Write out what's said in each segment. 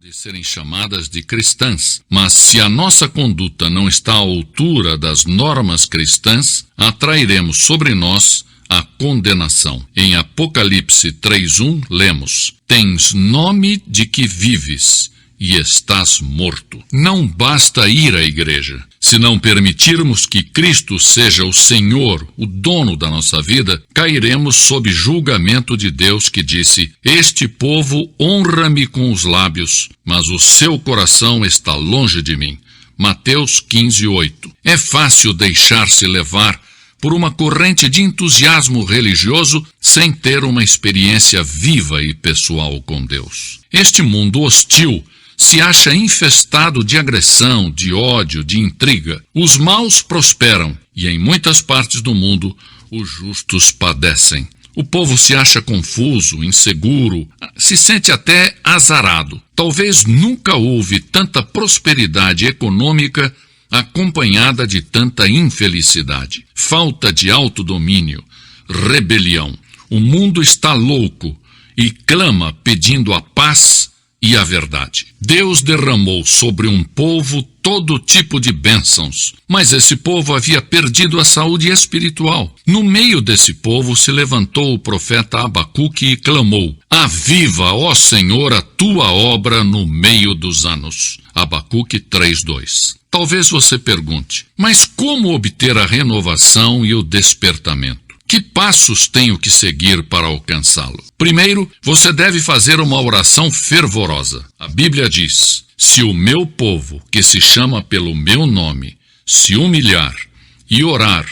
de serem chamadas de cristãs, mas se a nossa conduta não está à altura das normas cristãs, atrairemos sobre nós a condenação. Em Apocalipse 3:1 lemos: tens nome de que vives e estás morto. Não basta ir à igreja. Se não permitirmos que Cristo seja o Senhor, o dono da nossa vida, cairemos sob julgamento de Deus, que disse: este povo honra-me com os lábios, mas o seu coração está longe de mim. Mateus 15:8. É fácil deixar-se levar por uma corrente de entusiasmo religioso sem ter uma experiência viva e pessoal com Deus. Este mundo hostil se acha infestado de agressão, de ódio, de intriga. Os maus prosperam e em muitas partes do mundo os justos padecem. O povo se acha confuso, inseguro, se sente até azarado. Talvez nunca houve tanta prosperidade econômica acompanhada de tanta infelicidade, falta de autodomínio, rebelião. O mundo está louco e clama pedindo a paz e a verdade. Deus derramou sobre um povo todo tipo de bênçãos, mas esse povo havia perdido a saúde espiritual. No meio desse povo se levantou o profeta Abacuque e clamou: aviva, ó Senhor, a tua obra no meio dos anos. Abacuque 3:2. Talvez você pergunte: mas como obter a renovação e o despertamento? Que passos tenho que seguir para alcançá-lo? Primeiro, você deve fazer uma oração fervorosa. A Bíblia diz: se o meu povo, que se chama pelo meu nome, se humilhar e orar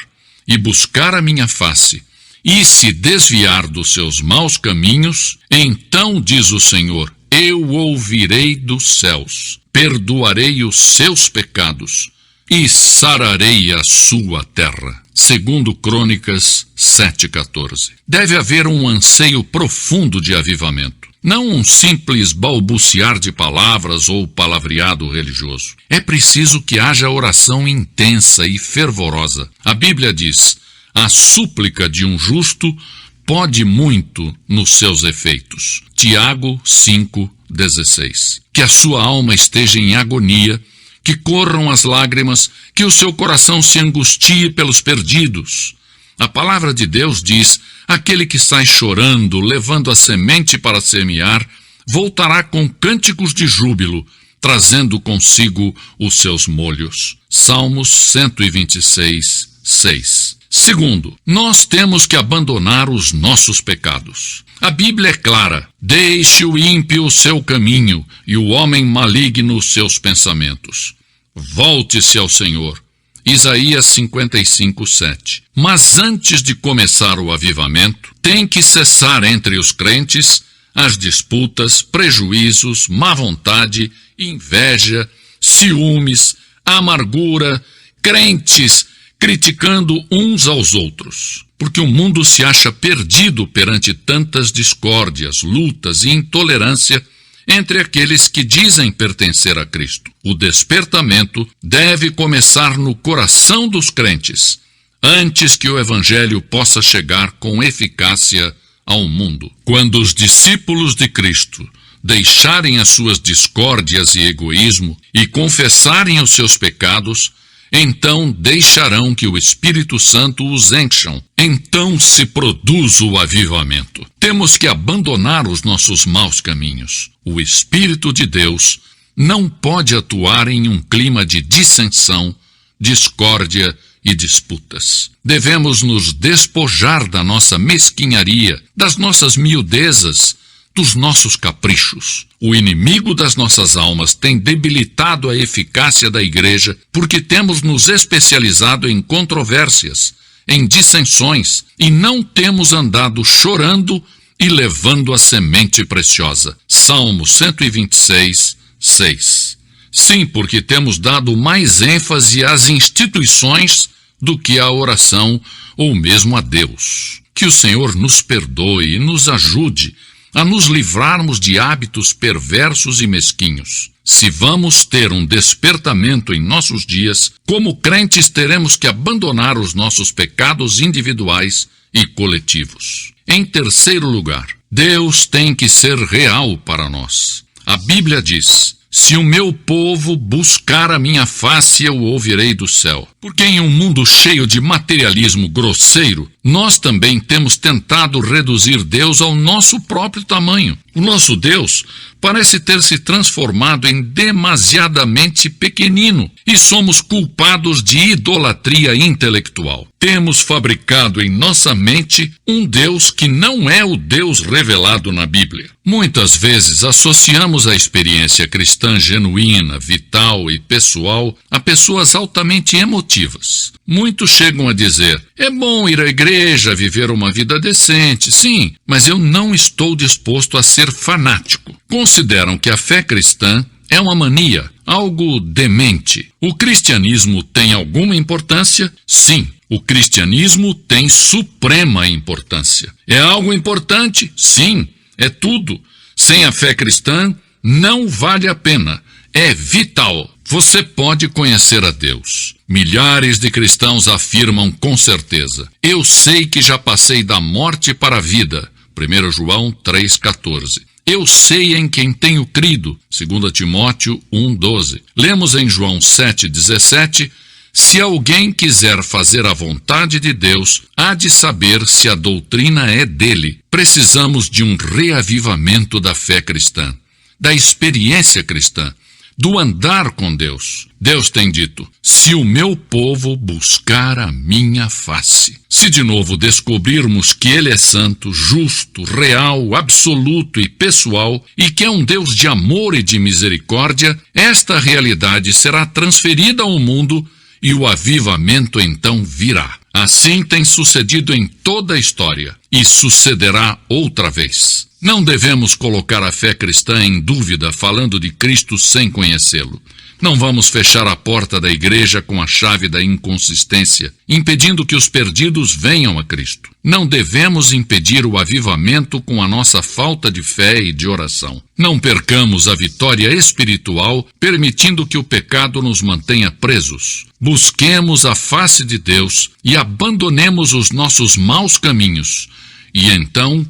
e buscar a minha face e se desviar dos seus maus caminhos, então, diz o Senhor, eu ouvirei dos céus, perdoarei os seus pecados e sararei a sua terra. Segundo Crônicas 7:14. Deve haver um anseio profundo de avivamento, não um simples balbuciar de palavras ou palavreado religioso. É preciso que haja oração intensa e fervorosa. A Bíblia diz: a súplica de um justo pode muito nos seus efeitos. Tiago 5:16. Que a sua alma esteja em agonia, que corram as lágrimas, que o seu coração se angustie pelos perdidos. A palavra de Deus diz: aquele que sai chorando, levando a semente para semear, voltará com cânticos de júbilo, trazendo consigo os seus molhos. Salmos 126:6. Segundo, nós temos que abandonar os nossos pecados. A Bíblia é clara: deixe o ímpio o seu caminho e o homem maligno os seus pensamentos. Volte-se ao Senhor. Isaías 55:7. Mas antes de começar o avivamento, tem que cessar entre os crentes as disputas, prejuízos, má vontade, inveja, ciúmes, amargura, crentes criticando uns aos outros, porque o mundo se acha perdido perante tantas discórdias, lutas e intolerância entre aqueles que dizem pertencer a Cristo. O despertamento deve começar no coração dos crentes, antes que o Evangelho possa chegar com eficácia ao mundo. Quando os discípulos de Cristo deixarem as suas discórdias e egoísmo e confessarem os seus pecados, então deixarão que o Espírito Santo os encham. Então se produz o avivamento. Temos que abandonar os nossos maus caminhos. O Espírito de Deus não pode atuar em um clima de dissensão, discórdia e disputas. Devemos nos despojar da nossa mesquinharia, das nossas miudezas, dos nossos caprichos. O inimigo das nossas almas tem debilitado a eficácia da igreja porque temos nos especializado em controvérsias, em dissensões, e não temos andado chorando e levando a semente preciosa. Salmo 126:6. Sim, porque temos dado mais ênfase às instituições do que à oração ou mesmo a Deus. Que o Senhor nos perdoe e nos ajude a nos livrarmos de hábitos perversos e mesquinhos. Se vamos ter um despertamento em nossos dias, como crentes teremos que abandonar os nossos pecados individuais e coletivos. Em terceiro lugar, Deus tem que ser real para nós. A Bíblia diz: se o meu povo buscar a minha face, eu o ouvirei do céu. Porque em um mundo cheio de materialismo grosseiro, nós também temos tentado reduzir Deus ao nosso próprio tamanho. O nosso Deus parece ter se transformado em demasiadamente pequenino e somos culpados de idolatria intelectual. Temos fabricado em nossa mente um Deus que não é o Deus revelado na Bíblia. Muitas vezes associamos a experiência cristã genuína, vital e pessoal a pessoas altamente emotivas. Muitos chegam a dizer: é bom ir à igreja, viver uma vida decente, sim, mas eu não estou disposto a ser fanático. Consideram que a fé cristã é uma mania, algo demente. O cristianismo tem alguma importância? Sim. O cristianismo tem suprema importância. É algo importante? Sim, é tudo. Sem a fé cristã, não vale a pena. É vital. Você pode conhecer a Deus. Milhares de cristãos afirmam com certeza: eu sei que já passei da morte para a vida. 1 João 3,14. Eu sei em quem tenho crido. 2 Timóteo 1,12. Lemos em João 7,17: se alguém quiser fazer a vontade de Deus, há de saber se a doutrina é dele. Precisamos de um reavivamento da fé cristã, da experiência cristã, do andar com Deus. Deus tem dito: se o meu povo buscar a minha face. Se de novo descobrirmos que Ele é santo, justo, real, absoluto e pessoal, e que é um Deus de amor e de misericórdia, esta realidade será transferida ao mundo e o avivamento então virá. Assim tem sucedido em toda a história e sucederá outra vez. Não devemos colocar a fé cristã em dúvida falando de Cristo sem conhecê-lo. Não vamos fechar a porta da igreja com a chave da inconsistência, impedindo que os perdidos venham a Cristo. Não devemos impedir o avivamento com a nossa falta de fé e de oração. Não percamos a vitória espiritual, permitindo que o pecado nos mantenha presos. Busquemos a face de Deus e abandonemos os nossos maus caminhos. E então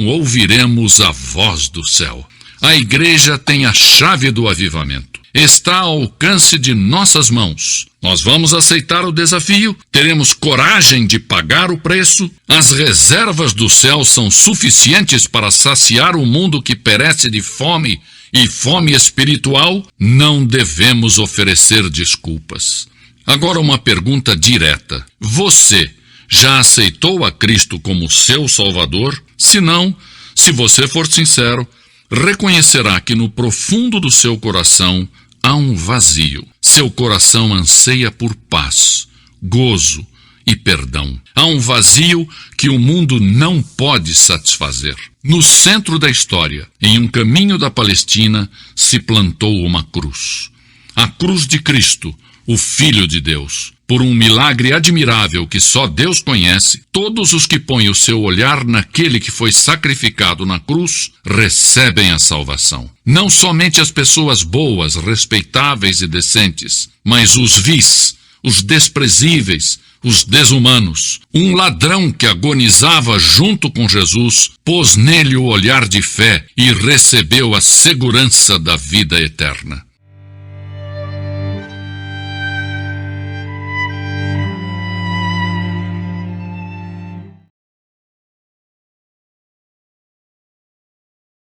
ouviremos a voz do céu. A igreja tem a chave do avivamento. Está ao alcance de nossas mãos. Nós vamos aceitar o desafio, teremos coragem de pagar o preço. As reservas do céu são suficientes para saciar o mundo que perece de fome e fome espiritual. Não devemos oferecer desculpas. Agora uma pergunta direta. Você já aceitou a Cristo como seu Salvador? Se não, se você for sincero, reconhecerá que no profundo do seu coração há um vazio. Seu coração anseia por paz, gozo e perdão. Há um vazio que o mundo não pode satisfazer. No centro da história, em um caminho da Palestina, se plantou uma cruz. A cruz de Cristo, o Filho de Deus. Por um milagre admirável que só Deus conhece, todos os que põem o seu olhar naquele que foi sacrificado na cruz recebem a salvação. Não somente as pessoas boas, respeitáveis e decentes, mas os vis, os desprezíveis, os desumanos. Um ladrão que agonizava junto com Jesus pôs nele o olhar de fé e recebeu a segurança da vida eterna.